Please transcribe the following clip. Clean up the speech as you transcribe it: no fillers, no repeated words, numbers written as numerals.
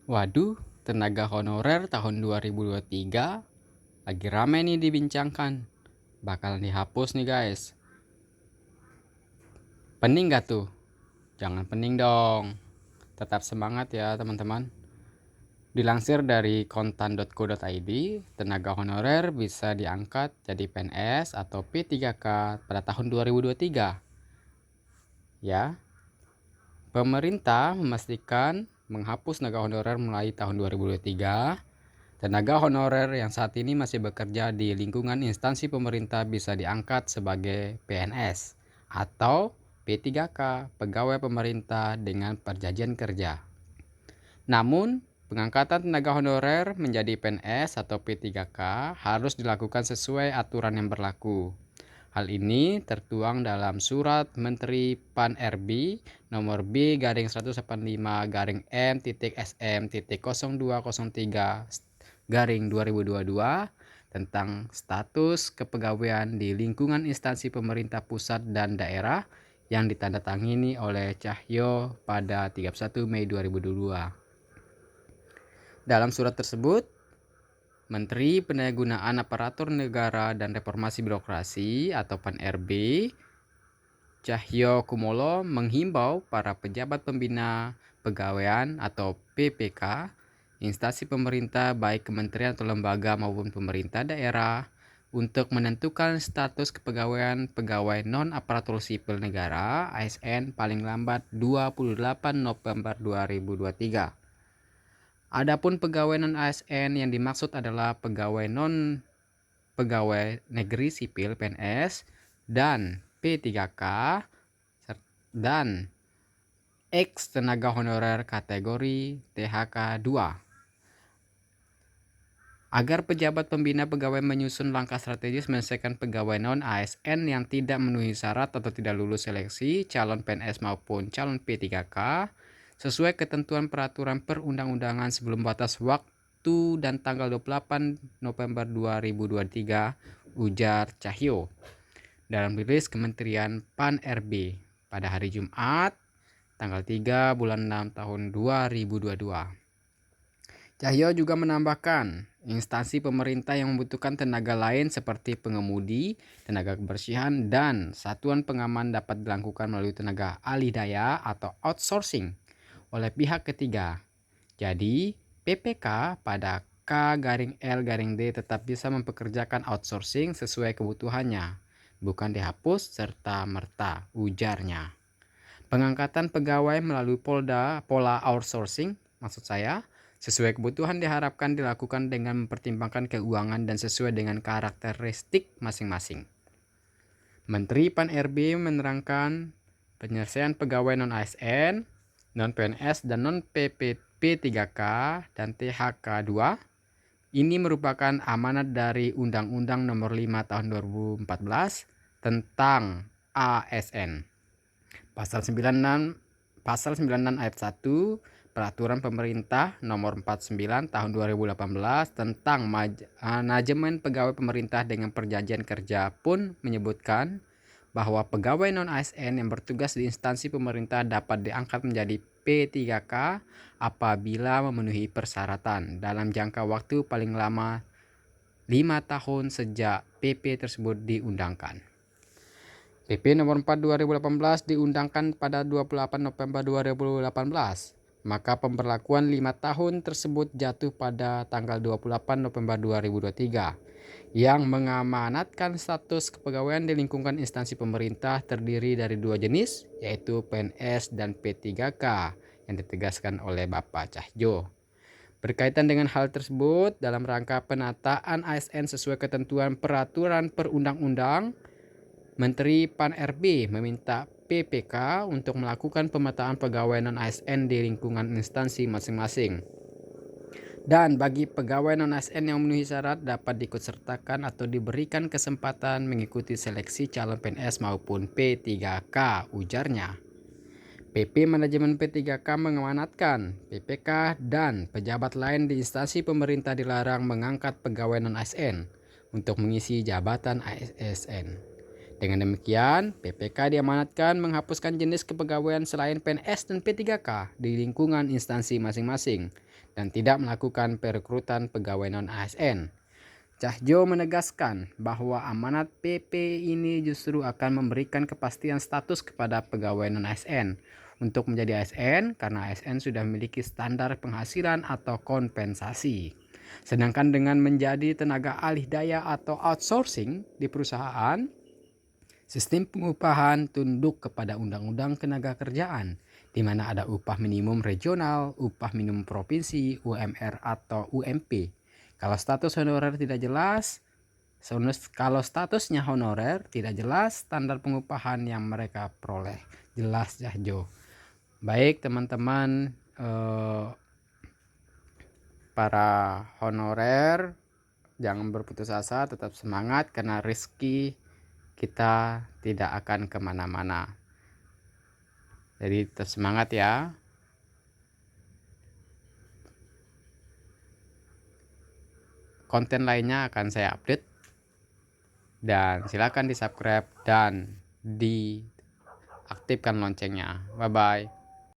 Waduh, tenaga honorer tahun 2023 lagi rame nih dibincangkan. Bakalan dihapus nih guys. Pening gak tuh? Jangan pening dong. Tetap semangat ya teman-teman. Dilansir dari kontan.co.id, tenaga honorer bisa diangkat jadi PNS atau P3K pada tahun 2023. Ya, pemerintah memastikan menghapus tenaga honorer mulai tahun 2023. Tenaga honorer yang saat ini masih bekerja di lingkungan instansi pemerintah bisa diangkat sebagai PNS atau P3K, pegawai pemerintah dengan perjanjian kerja. Namun, pengangkatan tenaga honorer menjadi PNS atau P3K harus dilakukan sesuai aturan yang berlaku. Hal ini tertuang dalam Surat Menteri Pan-RB nomor B-M-M-M.M.0203 tentang status kepegawaian di lingkungan instansi pemerintah pusat dan daerah yang ditandatangani oleh Cahyo pada 31 Mei 2022. Dalam surat tersebut, Menteri Pendayagunaan Aparatur Negara dan Reformasi Birokrasi atau Pan-RB Cahyo Kumolo menghimbau para pejabat pembina pegawaian atau PPK, instansi pemerintah baik kementerian atau lembaga maupun pemerintah daerah untuk menentukan status kepegawaian pegawai non-aparatur sipil negara ASN paling lambat 28 November 2023. Adapun pegawai non-ASN yang dimaksud adalah pegawai negeri sipil PNS dan P3K dan ex tenaga honorer kategori THK 2. Agar pejabat pembina pegawai menyusun langkah strategis menyelesaikan pegawai non-ASN yang tidak memenuhi syarat atau tidak lulus seleksi calon PNS maupun calon P3K sesuai ketentuan peraturan perundang-undangan sebelum batas waktu dan tanggal 28 November 2023, ujar Cahyo dalam rilis Kementerian Pan-RB pada hari Jumat tanggal 3 bulan 6 tahun 2022. Cahyo juga menambahkan, instansi pemerintah yang membutuhkan tenaga lain seperti pengemudi, tenaga kebersihan, dan satuan pengaman dapat dilakukan melalui tenaga alih daya atau outsourcing oleh pihak ketiga. Jadi, PPK pada K-L-D tetap bisa mempekerjakan outsourcing sesuai kebutuhannya, bukan dihapus serta-merta, ujarnya. Pengangkatan pegawai melalui pola outsourcing, maksud saya, sesuai kebutuhan diharapkan dilakukan dengan mempertimbangkan keuangan dan sesuai dengan karakteristik masing-masing. Menteri Pan-RB menerangkan penyelesaian pegawai non-ASN, non-PNS, dan non-PP3K dan THK 2 ini merupakan amanat dari Undang-Undang Nomor 5 Tahun 2014 tentang ASN. Pasal 96 ayat 1 Peraturan Pemerintah Nomor 49 Tahun 2018 tentang manajemen pegawai pemerintah dengan perjanjian kerja pun menyebutkan bahwa pegawai non-ASN yang bertugas di instansi pemerintah dapat diangkat menjadi P3K apabila memenuhi persyaratan dalam jangka waktu paling lama 5 tahun sejak PP tersebut diundangkan. PP nomor 4 2018 diundangkan pada 28 November 2018. Maka pemberlakuan 5 tahun tersebut jatuh pada tanggal 28 November 2023 yang mengamanatkan status kepegawaian di lingkungan instansi pemerintah terdiri dari dua jenis, yaitu PNS dan P3K yang ditegaskan oleh Bapak Cahyo. Berkaitan dengan hal tersebut, dalam rangka penataan ASN sesuai ketentuan peraturan perundang-undang, Menteri Pan-RB meminta PPK untuk melakukan pemetaan pegawai non-ASN di lingkungan instansi masing-masing. Dan bagi pegawai non-ASN yang memenuhi syarat dapat diikutsertakan atau diberikan kesempatan mengikuti seleksi calon PNS maupun P3K, ujarnya. PP Manajemen P3K mengamanatkan PPK dan pejabat lain di instansi pemerintah dilarang mengangkat pegawai non-ASN untuk mengisi jabatan ASN. Dengan demikian, PPK diamanatkan menghapuskan jenis kepegawaian selain PNS dan P3K di lingkungan instansi masing-masing dan tidak melakukan perekrutan pegawai non-ASN. Cahyo menegaskan bahwa amanat PP ini justru akan memberikan kepastian status kepada pegawai non-ASN untuk menjadi ASN karena ASN sudah memiliki standar penghasilan atau kompensasi. Sedangkan dengan menjadi tenaga alih daya atau outsourcing di perusahaan, sistem pengupahan tunduk kepada Undang-Undang Ketenagakerjaan, di mana ada upah minimum regional, upah minimum provinsi, UMR atau UMP. Kalau status honorer tidak jelas, kalau statusnya honorer tidak jelas, standar pengupahan yang mereka peroleh jelas ya Jo. Baik teman-teman, para honorer, jangan berputus asa, tetap semangat karena rezeki kita tidak akan kemana-mana. Jadi tetap semangat ya. Konten lainnya akan saya update. Dan silakan di subscribe dan diaktifkan loncengnya. Bye bye.